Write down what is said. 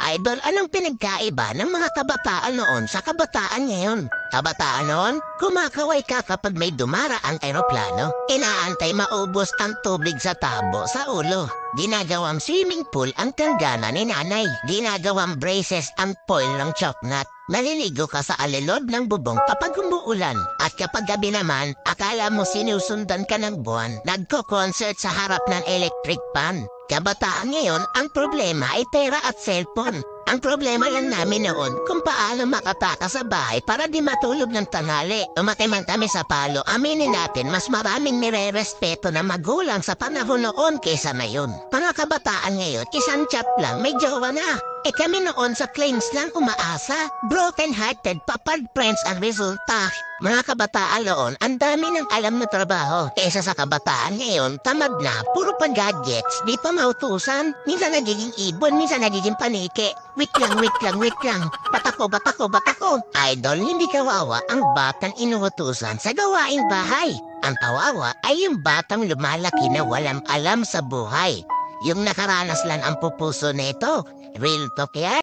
Idol, anong pinagkaiba ng mga kabataan noon sa kabataan ngayon? Kabataan noon, kumakaway ka kapag may dumaraang eroplano. Inaantay maubos ang tubig sa tabo sa ulo. Ginagawang swimming pool ang tanggana ni nanay. Ginagawang braces ang foil ng choknat. Maliligo ka sa alilod ng bubong kapag umuulan. At kapag gabi naman, akala mo sinusundan ka ng buwan. Nagko-concert sa harap ng electric pan. Kabataan ngayon, ang problema ay pera at cellphone. Ang problema lang namin noon kung paano makatakas sa bahay para di matulog ng tanghali. Umati man kami sa palo, aminin natin mas maraming nire-respeto na magulang sa panahon noon kaysa ngayon. Mga kabataan ngayon, isang chat lang, may jowa na. Kami noon sa claims lang umaasa. Broken-hearted, papad friends ang resulta. Mga kabataan noon, ang dami ng alam na trabaho. Kesa sa kabataan ngayon, tamad na, puro pa gadgets, di pa mautusan. Minsan nagiging ibon, minsan nagiging panike. Wait lang. Batako. Idol, hindi kawawa ang batang inuutusan sa gawaing bahay. Ang kawawa ay yung batang lumalaki na walang alam sa buhay. Yung nakaranas lang ang pupuso nito. Real talk yan.